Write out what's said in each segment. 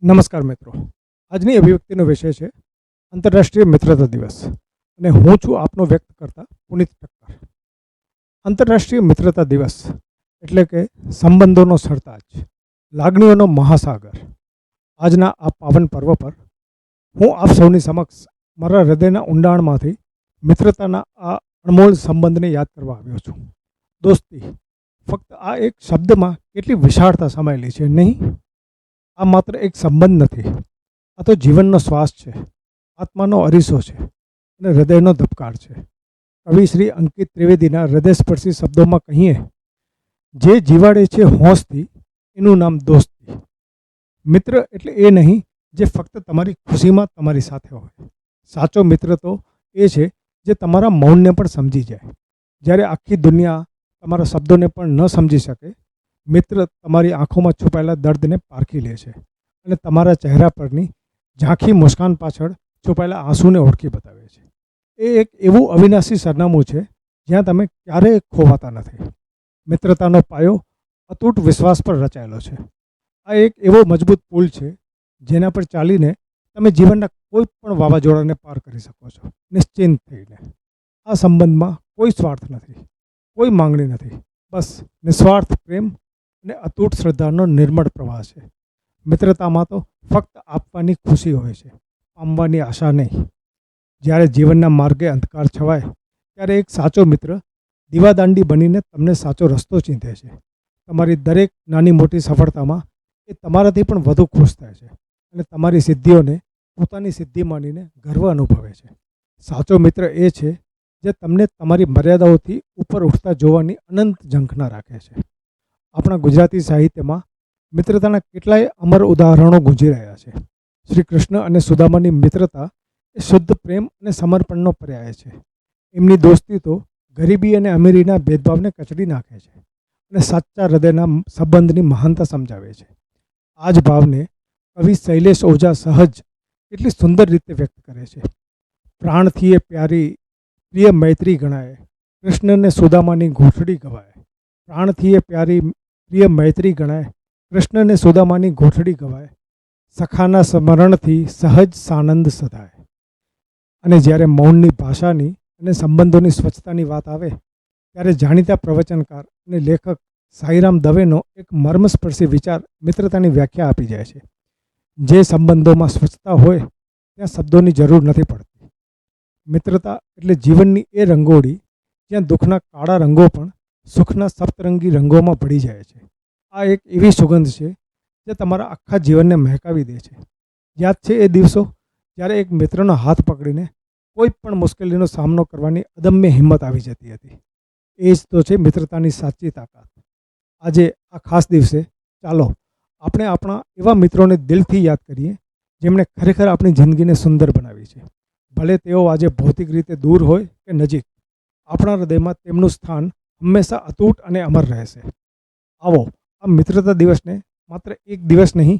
નમસ્કાર મિત્રો, આજની અભિવ્યક્તિનો વિષય છે આંતરરાષ્ટ્રીય મિત્રતા દિવસ અને હું છું આપનો વ્યક્ત કરતા પુનિત ઠક્કર. આંતરરાષ્ટ્રીય મિત્રતા દિવસ એટલે કે સંબંધોનો સરતાજ, લાગણીઓનો મહાસાગર. આજના આ પાવન પર્વ પર હું આપ સૌની સમક્ષ મારા હૃદયના ઊંડાણમાંથી મિત્રતાના આ અણમોલ સંબંધને યાદ કરવા આવ્યો છું. દોસ્તી, ફક્ત આ એક શબ્દમાં કેટલી વિશાળતા સમાયેલી છે, નહીં? આ માત્ર એક સંબંધ નથી, આ તો જીવનનો શ્વાસ છે, આત્માનો અરીસો છે અને હૃદયનો ધબકાર છે. કવિ શ્રી અંકિત ત્રિવેદીના હૃદયસ્પર્શી શબ્દોમાં કહીએ, જે જીવાડે છે હોંશથી એનું નામ દોસ્તી. મિત્ર એટલે એ નહીં જે ફક્ત તમારી ખુશીમાં તમારી સાથે હોય. સાચો મિત્ર તો એ છે જે તમારા મૌનને પણ સમજી જાય. જ્યારે આખી દુનિયા તમારા શબ્દોને પણ ન સમજી શકે, મિત્ર તમારી આંખોમાં છુપાયેલા દર્દને પારખી લે છે અને તમારા ચહેરા પરની ઝાંખી મુસ્કાન પાછળ છુપાયેલા આંસુને ઓળખી બતાવે છે. એ એક એવું અવિનાશી સરનામું છે જ્યાં તમે ક્યારેય ખોવાતા નથી. મિત્રતાનો પાયો અતૂટ વિશ્વાસ પર રચાયેલો છે. આ એક એવો મજબૂત પુલ છે જેના પર ચાલીને તમે જીવનના કોઈ પણ વાવાઝોડાને પાર કરી શકો છો, નિશ્ચિંત થઈને. આ સંબંધમાં કોઈ સ્વાર્થ નથી, કોઈ માંગણી નથી, બસ નિસ્વાર્થ પ્રેમ અને અતૂટ શ્રદ્ધાનો નિર્મળ પ્રવાહ છે. મિત્રતામાં તો ફક્ત આપવાની ખુશી હોય છે, પામવાની આશા નહીં. જ્યારે જીવનના માર્ગે અંધકાર છવાય ત્યારે એક સાચો મિત્ર દીવાદાંડી બનીને તમને સાચો રસ્તો ચીંધે છે. તમારી દરેક નાની મોટી સફળતામાં એ તમારાથી પણ વધુ ખુશ થાય છે અને તમારી સિદ્ધિઓને પોતાની સિદ્ધિ માનીને ગર્વ અનુભવે છે. સાચો મિત્ર એ છે જે તમને તમારી મર્યાદાઓથી ઉપર ઉઠતા જોવાની અનંત ઝંખના રાખે છે. આપણા ગુજરાતી સાહિત્યમાં મિત્રતાના કેટલાય અમર ઉદાહરણો ગુંજી રહ્યા છે. શ્રી કૃષ્ણ અને સુદામાની મિત્રતા એ શુદ્ધ પ્રેમ અને સમર્પણનો પર્યાય છે. એમની દોસ્તી તો ગરીબી અને અમીરીના ભેદભાવને કચડી નાખે છે અને સાચા હૃદયના સંબંધની મહાનતા સમજાવે છે. આ જ ભાવને કવિ શૈલેષ ઓઝા સહજ કેટલી સુંદર રીતે વ્યક્ત કરે છે. પ્રાણથી એ પ્યારી પ્રિય મૈત્રી ગણાય, કૃષ્ણને સુદામાની ગોઠડી ગવાય. પ્રાણથી એ પ્યારી પ્રિય મૈત્રી ગણાય, કૃષ્ણને સુદામાની ગોઠડી ગવાય. સખાના સ્મરણથી સહજ સાનંદ સધાય. અને જ્યારે મૌનની ભાષાની અને સંબંધોની સ્વચ્છતાની વાત આવે ત્યારે જાણીતા પ્રવચનકાર અને લેખક સાઈરામ દવેનો એક મર્મસ્પર્શી વિચાર મિત્રતાની વ્યાખ્યા આપી જાય છે. જે સંબંધોમાં સ્વચ્છતા હોય ત્યાં શબ્દોની જરૂર નથી પડતી. મિત્રતા એટલે જીવનની એ રંગોળી જ્યાં દુઃખના કાળા રંગો પણ સુખના સપ્તરંગી રંગોમાં ભળી જાય છે. આ એક એવી સુગંધ છે જે તમારા આખા જીવનને મહેકાવી દે છે. યાદ છે એ દિવસો જ્યારે એક મિત્રનો હાથ પકડીને કોઈ પણ મુશ્કેલીનો સામનો કરવાની અદમ્ય હિંમત આવી જતી હતી. એ જ તો છે મિત્રતાની સાચી તાકાત. આજે આ ખાસ દિવસે ચાલો આપણે આપણા એવા મિત્રોને દિલથી યાદ કરીએ જેમણે ખરેખર આપણી જિંદગીને સુંદર બનાવી છે. ભલે તેઓ આજે ભૌતિક રીતે દૂર હોય કે નજીક, આપણા હૃદયમાં તેમનું સ્થાન હંમેશા અતૂટ અને અમર રહેશે. આવો આ મિત્રતા દિવસને માત્ર એક દિવસ નહીં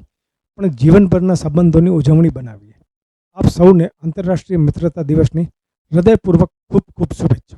પણ જીવનભરના સંબંધોની ઉજવણી બનાવીએ. આપ સૌને આંતરરાષ્ટ્રીય મિત્રતા દિવસની હૃદયપૂર્વક ખૂબ ખૂબ શુભેચ્છા.